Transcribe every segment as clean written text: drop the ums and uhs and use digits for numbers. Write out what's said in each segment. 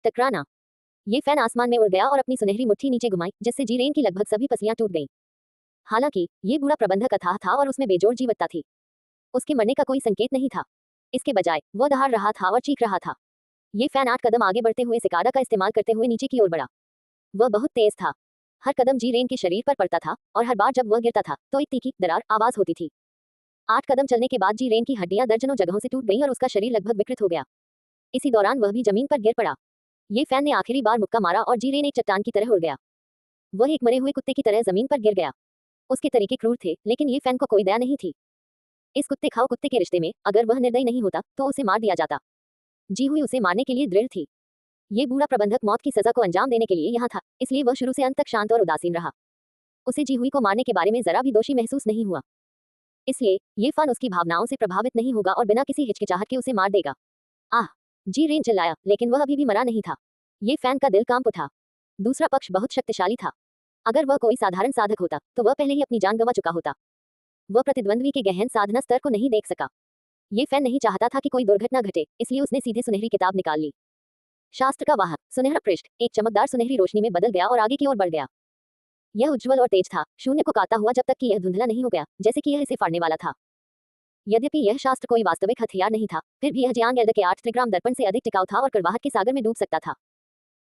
टकराना। ये फैन आसमान में उड़ गया और अपनी सुनहरी मुट्ठी नीचे घुमाई, जिससे जीरेन की लगभग सभी पसलियां टूट गईं। हालांकि ये बूढ़ा प्रबंधक अथाह था और उसमें बेजोड़ जीवत्ता थी। उसके मरने का कोई संकेत नहीं था। इसके बजाय वह दहाड़ रहा था और चीख रहा था। ये फैन 8 कदम आगे बढ़ते हुए सिकाडा का इस्तेमाल करते हुए नीचे की ओर बढ़ा। वह बहुत तेज था। हर कदम जीरेन के शरीर पर पड़ता था और हर बार जब वह गिरता था तो एक तीखी दरार आवाज होती थी। 8 कदम चलने के बाद जीरेन की हड्डियां दर्जनों जगहों से टूट गईं और उसका शरीर लगभग विकृत हो गया। इसी दौरान वह भी जमीन पर गिर पड़ा। ये फैन ने आखिरी बार मुक्का मारा और जीरेन एक चट्टान की तरह उड़ गया। वह एक मरे हुए कुत्ते की तरह जमीन पर गिर गया। उसके तरीके क्रूर थे, लेकिन ये फैन को कोई दया नहीं थी। इस कुत्ते खाओ कुत्ते के रिश्ते में अगर वह निर्दयी नहीं होता तो उसे मार दिया जाता। जी हुई उसे मारने के लिए दृढ़ थी। ये बूढ़ा प्रबंधक मौत की सजा को अंजाम देने के लिए यहाँ था, इसलिए वह शुरू से अंत तक शांत और उदासीन रहा। उसे जी हुई को मारने के बारे में जरा भी दोषी महसूस नहीं हुआ। इसलिए ये फैन उसकी भावनाओं से प्रभावित नहीं होगा और बिना किसी हिचकिचाहट के उसे मार देगा। आह! जीरेन चिल्लाया, लेकिन वह अभी भी मरा नहीं था। ये फैन का दिल कांप उठा। दूसरा पक्ष बहुत शक्तिशाली था। अगर वह कोई साधारण साधक होता तो वह पहले ही अपनी जान गंवा चुका होता। वह प्रतिद्वंद्वी के गहन साधना स्तर को नहीं देख सका। ये फैन नहीं चाहता था कि कोई दुर्घटना घटे, इसलिए उसने सीधे सुनहरी किताब निकाल ली। शास्त्र का वाहक सुनहरा पृष्ठ एक चमकदार सुनहरी रोशनी में बदल गया और आगे की ओर बढ़ गया। यह उज्ज्वल और तेज था, शून्य को काता हुआ जब तक कि यह धुंधला नहीं हो गया, जैसे कि यह इसे फाड़ने वाला था। यद्यपि यह शास्त्र कोई वास्तविक हथियार नहीं था, फिर भी यह जियांग एल्डर के 8 त्रिग्राम दर्पण से अधिक टिकाऊ था और कड़वाहट के सागर में डूब सकता था।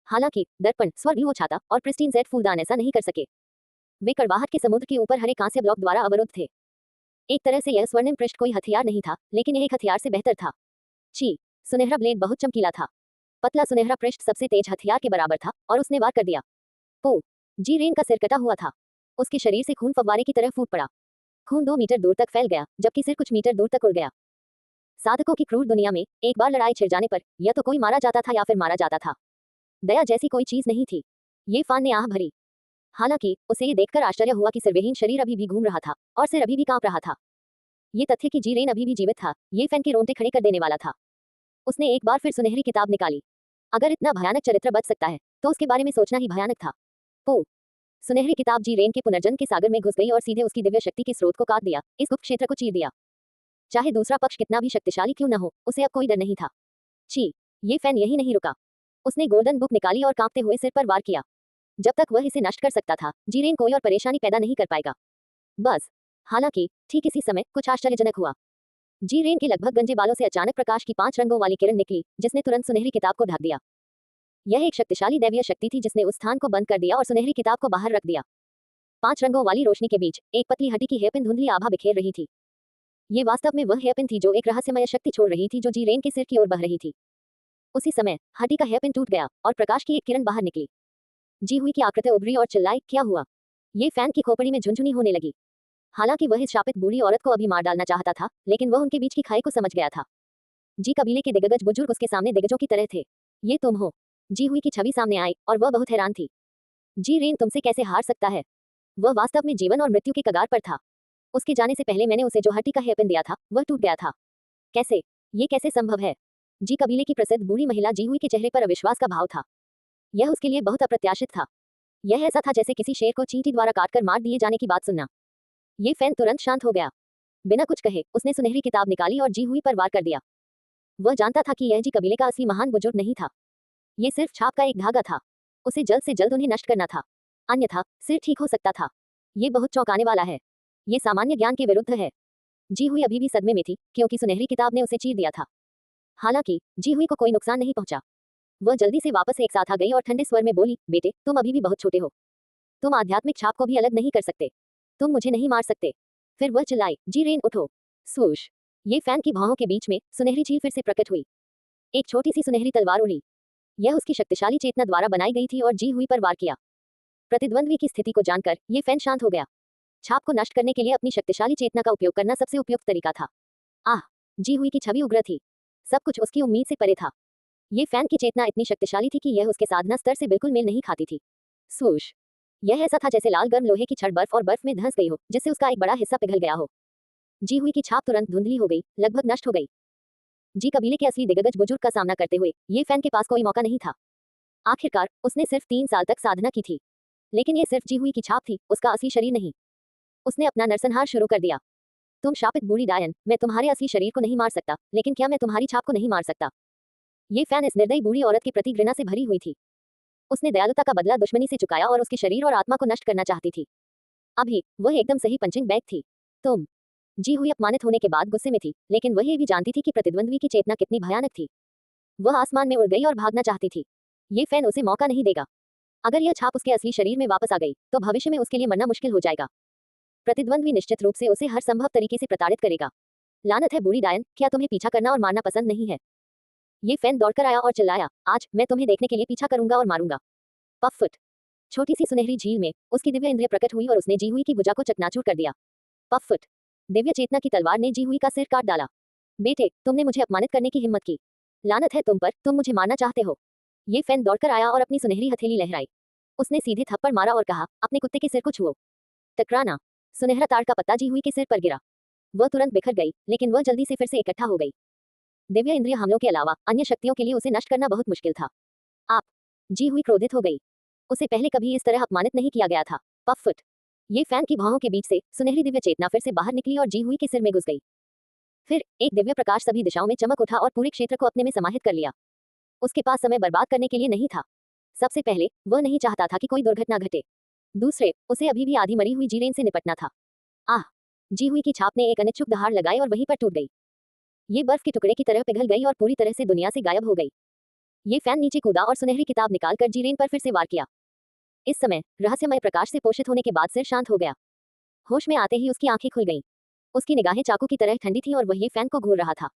हालांकि दर्पण, स्वर्गलुओ छाता और प्रिस्टीन जेड फूलदान ऐसा नहीं कर सके। वे कड़वाहट के समुद्र के ऊपर हरे कांस्य ब्लॉक द्वारा अवरुद्ध थे। एक तरह से यह स्वर्णिम पृष्ठ कोई हथियार नहीं था, लेकिन यह एक हथियार से बेहतर था। ची! सुनहरा ब्लेड बहुत चमकीला था। पतला सुनहरा पृष्ठ सबसे तेज हथियार के बराबर था और उसने वार कर दिया। ओ! जीरेन का सिर कटा हुआ था। उसके शरीर से खून फव्वारे की तरह फूट पड़ा। खून 2 मीटर दूर तक फैल गया, जबकि सिर कुछ मीटर दूर तक उड़ गया। साधकों की क्रूर दुनिया में एक बार लड़ाई छिड़ जाने पर या तो कोई मारा जाता था या फिर मारा जाता था। दया जैसी कोई चीज नहीं थी। ये फान ने आह भरी। हालांकि उसे ये देखकर आश्चर्य हुआ कि सिरविहीन शरीर अभी भी घूम रहा था और सिर अभी भी कांप रहा था। ये तथ्य कि जीरेन अभी भी जीवित था, ये फैन के रोंगटे खड़े कर देने वाला था। उसने एक बार फिर सुनहरी किताब निकाली। अगर इतना भयानक चरित्र बच सकता है तो उसके बारे में सोचना ही भयानक था। ओ! सुनहरी किताब जीरेन के पुनर्जन्म के सागर में घुस गई और सीधे उसकी दिव्य शक्ति के स्रोत को काट दिया, इस गुप्त क्षेत्र को चीर दिया। चाहे दूसरा पक्ष कितना भी शक्तिशाली क्यों न हो, उसे अब कोई डर नहीं था। छी! ये फैन यही नहीं रुका। उसने गोल्डन बुक निकाली और कांपते हुए सिर पर वार किया। जब तक वह इसे नष्ट कर सकता था, जीरेन कोई और परेशानी पैदा नहीं कर पाएगा। बस। हालांकि ठीक इसी समय कुछ आश्चर्यजनक हुआ। जीरेन के लगभग गंजे बालों से अचानक प्रकाश की 5 रंगों वाली किरण निकली, जिसने तुरंत सुनहरी किताब को ढक दिया। यह एक शक्तिशाली दैवीय शक्ति थी जिसने उस स्थान को बंद कर दिया और सुनहरी किताब को बाहर रख दिया। 5 रंगों वाली रोशनी के बीच एक पतली हड्डी की हेयरपिन धुंधली आभा बिखेर रही थी। ये वास्तव में वह हेयरपिन थी जो एक रहस्यमय शक्ति छोड़ रही थी जो जीरेन के सिर की ओर बह रही थी। उसी समय हड्डी का हेयरपिन टूट गया और प्रकाश की एक किरण बाहर निकली। जी हुई की आकृति उभरी और चिल्लाई, क्या हुआ? ये फैन की खोपड़ी में झुनझुनी होने लगी। हालांकि वह इस शापित बूढ़ी औरत को अभी मार डालना चाहता था, लेकिन वह उनके बीच की खाई को समझ गया था। जी कबीले के दिग्गज बुजुर्ग उसके सामने दिग्गजों की तरह थे। ये तुम हो? जी हुई की छवि सामने आई और वह बहुत हैरान थी। जी रेन तुमसे कैसे हार सकता है? वह वास्तव में जीवन और मृत्यु के कगार पर था। उसके जाने से पहले मैंने उसे जो हड्डी का हेयरपिन दिया था वह टूट गया था। कैसे? ये कैसे संभव है? जी कबीले की प्रसिद्ध बूढ़ी महिला जी हुई के चेहरे पर अविश्वास का भाव था। यह उसके लिए बहुत अप्रत्याशित था। यह ऐसा था जैसे किसी शेर को चींटी द्वारा काटकर मार दिए जाने की बात सुनना। ये फैन तुरंत शांत हो गया। बिना कुछ कहे उसने सुनहरी किताब निकाली और जी हुई पर वार कर दिया। वह जानता था कि यह जी कबीले का असली महान बुजुर्ग नहीं था। ये सिर्फ छाप का एक धागा था। उसे जल्द से जल्द उन्हें नष्ट करना था, अन्यथा सिर ठीक हो सकता था। ये बहुत चौंकाने वाला है। ये सामान्य ज्ञान के विरुद्ध है। जी हुई अभी भी सदमे में थी क्योंकि सुनहरी किताब ने उसे चीर दिया था। हालांकि जी हुई को कोई नुकसान नहीं पहुंचा। वह जल्दी से वापस एक साथ आ गई और ठंडे स्वर में बोली, बेटे तुम अभी भी बहुत छोटे हो। तुम आध्यात्मिक छाप को भी अलग नहीं कर सकते। तुम मुझे नहीं मार सकते। फिर वह चिल्लाई, जी रेन उठो। स्वूश! ये फैन की भौहों के बीच में सुनहरी चील फिर से प्रकट हुई। एक छोटी सी सुनहरी तलवार उड़ी। यह उसकी शक्तिशाली चेतना द्वारा बनाई गई थी और जी हुई पर वार किया। प्रतिद्वंद्वी की स्थिति को जानकर ये फैन शांत हो गया। छाप को नष्ट करने के लिए अपनी शक्तिशाली चेतना का उपयोग करना सबसे उपयुक्त तरीका था। आह! जी हुई की छवि उग्र थी। सब कुछ उसकी उम्मीद से परे था। ये फैन की चेतना इतनी शक्तिशाली थी कि यह उसके साधना स्तर से बिल्कुल मेल नहीं खाती थी। स्वूश! यह ऐसा था जैसे लाल गर्म लोहे की छड़ बर्फ और बर्फ में धंस गई हो, जिससे उसका एक बड़ा हिस्सा पिघल गया हो। जी हुई की छाप तुरंत धुंधली हो गई, लगभग नष्ट हो गई। जी कबीले के असली दिग्गज बुजुर्ग का सामना करते हुए ये फैन के पास कोई मौका नहीं था। आखिरकार उसने सिर्फ 3 साल तक साधना की थी, लेकिन ये सिर्फ जी हुई की छाप थी, उसका असली शरीर नहीं। उसने अपना नरसंहार शुरू कर दिया। तुम शापित बूढ़ी डायन, मैं तुम्हारे असली शरीर को नहीं मार सकता, लेकिन क्या मैं तुम्हारी छाप को नहीं मार सकता? ये फैन इस निर्दयी बूढ़ी औरत के प्रति घृणा से भरी हुई थी। उसने दयालुता का बदला दुश्मनी से चुकाया और उसके शरीर और आत्मा को नष्ट करना चाहती थी। अभी वह एकदम सही पंचिंग बैग थी। तुम जी हुई अपमानित होने के बाद गुस्से में थी, लेकिन वह ये भी जानती थी कि प्रतिद्वंद्वी की चेतना कितनी भयानक थी। वह आसमान में उड़ गई और भागना चाहती थी। ये फैन उसे मौका नहीं देगा। अगर यह छाप उसके असली शरीर में वापस आ गई तो भविष्य में उसके लिए मरना मुश्किल हो जाएगा। प्रतिद्वंद्वी निश्चित रूप से उसे हर संभव तरीके से प्रताड़ित करेगा। लानत है बूढ़ी डायन, क्या तुम्हें पीछा करना और मारना पसंद नहीं है? ये फैन दौड़कर आया और चिल्लाया, आज मैं तुम्हें देखने के लिए पीछा करूंगा और मारूंगा। पफुट। छोटी सी सुनहरी झील में उसकी दिव्य इंद्रिय प्रकट हुई और उसने जी हुई की भुजा को चकनाचूर कर दिया। पफुट। दिव्य चेतना की तलवार ने जी हुई का सिर काट डाला। बेटे, तुमने मुझे अपमानित करने की हिम्मत की। लानत है तुम पर, तुम मुझे मारना चाहते हो। ये फैन दौड़कर आया और अपनी सुनहरी हथेली लहराई। उसने सीधे थप्पड़ मारा और कहा, अपने कुत्ते के सिर को छुओ। टकराना। सुनहरा ताड़ का पत्ता जी हुई के सिर पर गिरा। वह तुरंत बिखर गई, लेकिन वह जल्दी से फिर से इकट्ठा हो गई। दिव्य इंद्रिय हमलों के अलावा अन्य शक्तियों के लिए उसे नष्ट करना बहुत मुश्किल था। आप। जी हुई क्रोधित हो गई। उसे पहले कभी इस तरह अपमानित नहीं किया गया था। पफुट। ये फैन की भौहों के बीच से सुनहरी दिव्य चेतना फिर से बाहर निकली और जी हुई के सिर में घुस गई। फिर एक दिव्य प्रकाश सभी दिशाओं में चमक उठा और पूरे क्षेत्र को अपने में समाहित कर लिया। उसके पास समय बर्बाद करने के लिए नहीं था। सबसे पहले वह नहीं चाहता था कि कोई दुर्घटना घटे। दूसरे, उसे अभी भी आधी मरी हुई जीरेन से निपटना था। आह। जी हुई की छाप ने एक अनिच्छुक दहाड़ लगाई और वहीं पर टूट गई। ये बर्फ के टुकड़े की तरह पिघल गई और पूरी तरह से दुनिया से गायब हो गई। ये फैन नीचे कूदा और सुनहरी किताब निकालकर जीरेन पर फिर से वार किया। इस समय रहस्यमय प्रकाश से पोषित होने के बाद सिर शांत हो गया। होश में आते ही उसकी आंखें खुल गईं। उसकी निगाहें चाकू की तरह ठंडी थीं और वह ये फैन को घूर रहा था।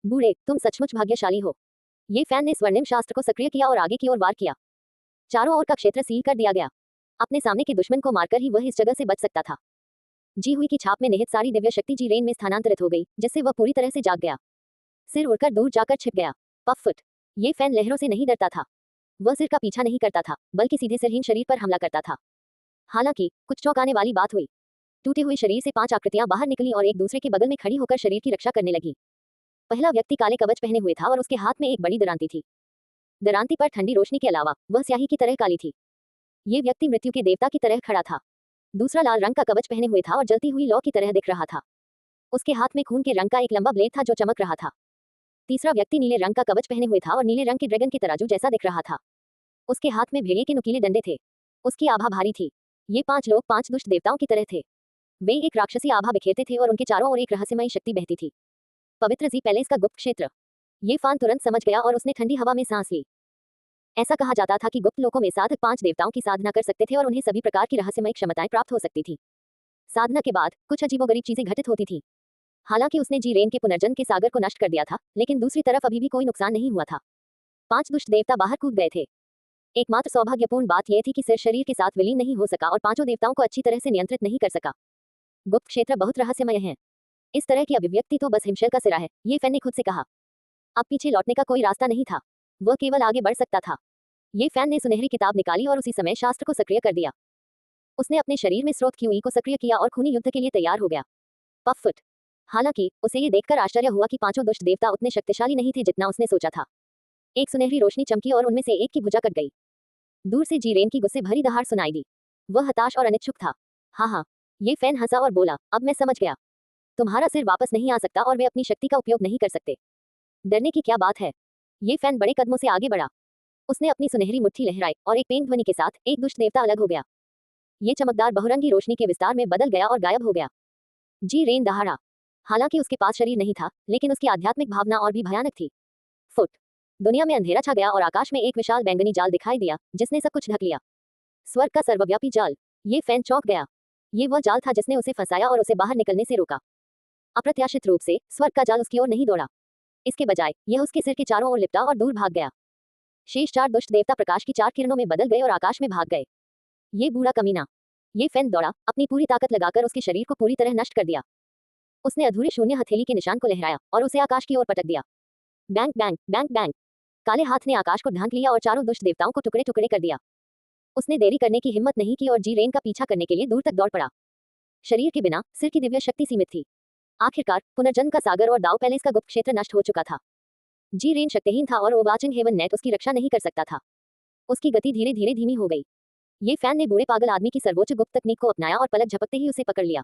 बूढ़े, तुम सचमुच भाग्यशाली हो। ये फैन ने स्वर्णिम शास्त्र को सक्रिय किया और आगे की ओर वार किया। चारों ओर का क्षेत्र सील कर दिया गया। अपने सामने के दुश्मन को मारकर ही वह इस जगह से बच सकता था। जी हुई की छाप में निहित सारी दिव्य शक्ति जीरेन में स्थानांतरित हो गई, जिससे वह पूरी तरह से जाग गया। सिर उड़कर दूर जाकर छिप गया। पफुट। ये फैन लहरों से नहीं डरता था। वह सिर का पीछा नहीं करता था, बल्कि सीधे सिरहीन शरीर पर हमला करता था। हालांकि कुछ चौंकाने वाली बात हुई। टूटे हुए शरीर से 5 आकृतियां बाहर निकली और एक दूसरे के बगल में खड़ी होकर शरीर की रक्षा करने लगी। पहला व्यक्ति काले कवच पहने हुए था और उसके हाथ में एक बड़ी दरांती थी। दरांती पर ठंडी रोशनी के अलावा वह स्याही की तरह काली थी। ये व्यक्ति मृत्यु के देवता की तरह खड़ा था। दूसरा लाल रंग का कवच पहने हुए था और जलती हुई लौ की तरह दिख रहा था। उसके हाथ में खून के रंग का एक लंबा ब्लेड था जो चमक रहा था। तीसरा व्यक्ति नीले रंग का कवच पहने हुए था और नीले रंग के ड्रैगन के तराजू जैसा दिख रहा था। उसके हाथ में भेड़िए के नुकीले डंडे थे। उसकी आभा भारी थी। ये 5 लोग 5 दुष्ट देवताओं की तरह थे। वे एक राक्षसी आभा बिखेरते थे और उनके चारों ओर एक रहस्यमयी शक्ति बहती थी। पवित्र जी पैलेस का गुप्त क्षेत्र। ये फान तुरंत समझ गया और उसने ठंडी हवा में सांस ली। ऐसा कहा जाता था कि गुप्त लोकों में साधक 5 देवताओं की साधना कर सकते थे और उन्हें सभी प्रकार की रहस्यमयी क्षमताएं प्राप्त हो सकती थी। साधना के बाद कुछ अजीबोगरीब चीजें घटित होती थी। हालांकि उसने जीरेन के पुनर्जन्म के सागर को नष्ट कर दिया था, लेकिन दूसरी तरफ अभी भी कोई नुकसान नहीं हुआ था। 5 दुष्ट देवता बाहर कूद गए थे। एकमात्र सौभाग्यपूर्ण बात यह थी कि सिर शरीर के साथ विलीन नहीं हो सका और 5 देवताओं को अच्छी तरह से नियंत्रित नहीं कर सका। गुप्त क्षेत्र बहुत रहस्यमय है। इस तरह की अभिव्यक्ति तो बस हिमशर का सिरा है, ये फैन ने खुद से कहा। अब पीछे लौटने का कोई रास्ता नहीं था। वह केवल आगे बढ़ सकता था। ये फैन ने सुनहरी किताब निकाली और उसी समय शास्त्र को सक्रिय कर दिया। उसने अपने शरीर में स्रोत क्यूई को सक्रिय किया और खूनी युद्ध के लिए तैयार हो गया। पफुट। हालांकि उसे ये देखकर आश्चर्य हुआ कि 5 दुष्ट देवता उतने शक्तिशाली नहीं थे जितना उसने सोचा था। एक सुनहरी रोशनी चमकी और उनमें से एक की भुजा कट गई। दूर से जीरेन की गुस्से भरी दहाड़ सुनाई दी। वह हताश और अनिच्छुक था। हाँ, ये फैन हंसा और बोला, अब मैं समझ गया। तुम्हारा सिर वापस नहीं आ सकता और वे अपनी शक्ति का उपयोग नहीं कर सकते। डरने की क्या बात है? ये फैन बड़े कदमों से आगे बढ़ा। उसने अपनी सुनहरी मुट्ठी लहराई और एक पेंग ध्वनि के साथ एक दुष्ट देवता अलग हो गया। ये चमकदार बहुरंगी रोशनी के विस्तार में बदल गया और गायब हो गया। जीरेन दहाड़ा। हालांकि उसके पास शरीर नहीं था, लेकिन उसकी आध्यात्मिक भावना और भी भयानक थी। फुट। दुनिया में अंधेरा छा गया और आकाश में एक विशाल बैंगनी जाल दिखाई दिया, जिसने सब कुछ ढक लिया। स्वर्ग का सर्वव्यापी जाल। ये फैन चौंक गया। ये वह जाल था जिसने उसे फंसाया और उसे बाहर निकलने से रोका। अप्रत्याशित रूप से स्वर्ग का जाल उसकी ओर नहीं दौड़ा। इसके बजाय यह उसके सिर के चारों ओर लिपटा और दूर भाग गया। शेष 4 दुष्ट देवता प्रकाश की 4 किरणों में बदल गए और आकाश में भाग गए। ये बूढ़ा कमीना। ये फैन दौड़ा, अपनी पूरी ताकत लगाकर उसके शरीर को पूरी तरह नष्ट कर दिया। उसने अधूरे शून्य हथेली के निशान को लहराया और उसे आकाश की ओर पटक दिया। Bang bang bang bang. काले हाथ ने आकाश को ढांक लिया और चारों दुष्ट देवताओं को टुकड़े टुकड़े कर दिया। उसने देरी करने की हिम्मत नहीं की और जीरेन का पीछा करने के लिए दूर तक दौड़ पड़ा। शरीर के बिना सिर की दिव्य शक्ति सीमित थी। आखिरकार पुनर्जन्म का सागर और दाव पैलेस का गुप्त क्षेत्र नष्ट हो चुका था। जीरेन शक्तिहीन था और ओवाचिंग हेवन नेट उसकी रक्षा नहीं कर सकता था। उसकी गति धीरे धीरे धीमी हो गई। ये फैन ने बूढ़े पागल आदमी की सर्वोच्च गुप्त तकनीक को अपनाया और पलक झपकते ही उसे पकड़ लिया।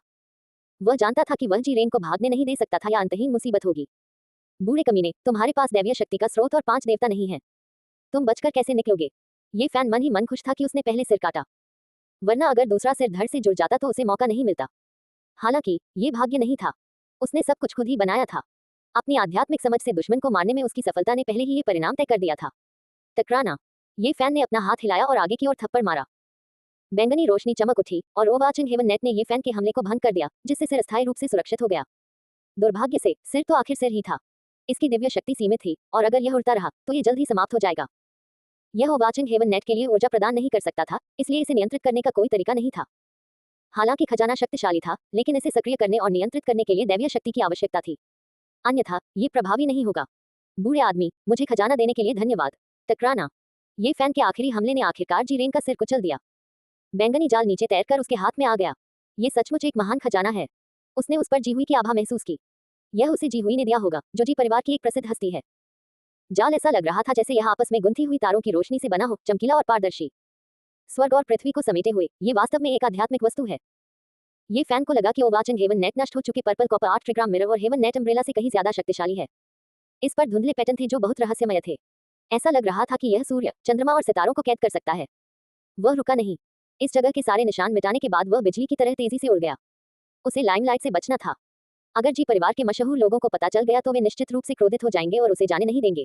वह जानता था कि वह जीरेन को भागने नहीं दे सकता था या अंतहीन मुसीबत होगी। बूढ़े कमीने, तुम्हारे पास दैवीय शक्ति का स्रोत और 5 देवता नहीं है, तुम बचकर कैसे निकलोगे? ये फैन मन ही मन खुश था कि उसने पहले सिर काटा, वरना अगर दूसरा सिर धड़ से जुड़ जाता तो उसे मौका नहीं मिलता। हालांकि ये भाग्य नहीं था, उसने सब कुछ खुद ही बनाया था। अपनी आध्यात्मिक समझ से दुश्मन को मारने में उसकी सफलता ने पहले ही ये परिणाम तय कर दिया था। टकराना। ये फैन ने अपना हाथ हिलाया और आगे की ओर थप्पड़ मारा। बैंगनी रोशनी चमक उठी और ओवाचिंग हेवन नेट ने ये फैन के हमले को भंग कर दिया, जिससे सिर अस्थायी रूप से सुरक्षित हो गया। दुर्भाग्य से सिर तो आखिर सिर ही था। इसकी दिव्य शक्ति सीमित थी और अगर यह उड़ता रहा तो ये जल्द ही समाप्त हो जाएगा। यह ओवाचिंग हेवन नेट के लिए ऊर्जा प्रदान नहीं कर सकता था, इसलिए इसे नियंत्रित करने का कोई तरीका नहीं था। हालांकि खजाना शक्तिशाली था, लेकिन इसे सक्रिय करने और नियंत्रित करने के लिए दैवीय शक्ति की आवश्यकता थी, अन्यथा ये प्रभावी नहीं होगा। बूढ़े आदमी, मुझे खजाना देने के लिए धन्यवाद। टकराना। ये फैन के आखिरी हमले ने आखिरकार जीरेन का सिर कुचल दिया। बैंगनी जाल नीचे तैरकर उसके हाथ में आ गया। ये सचमुच एक महान खजाना है। उसने उस पर जीहुई की आभा महसूस की। यह उसे जीहुई ने दिया होगा, जो जी परिवार की एक प्रसिद्ध हस्ती है। जाल ऐसा लग रहा था जैसे यह आपस में गुंथी हुई तारों की रोशनी से बना हो, चमकीला और पारदर्शी। स्वर्ग और पृथ्वी को समेटे हुए ये वास्तव में एक आध्यात्मिक वस्तु है। ये फैन को लगा कि ओवाचिंग हेवन नेट नष्ट हो चुके पर्पल कॉपर 8 ट्रिग्राम मिरर और हेवन नेट अम्ब्रेला से कहीं ज्यादा शक्तिशाली है। इस पर धुंधले पैटर्न थे जो बहुत रहस्यमय थे। ऐसा लग रहा था कि यह सूर्य, चंद्रमा और सितारों को कैद कर सकता है। वह रुका नहीं। इस जगह के सारे निशान मिटाने के बाद वह बिजली की तरह तेजी से उड़ गया। उसे लाइमलाइट से बचना था। अगर जी परिवार के मशहूर लोगों को पता चल गया तो वे निश्चित रूप से क्रोधित हो जाएंगे और उसे जाने नहीं देंगे।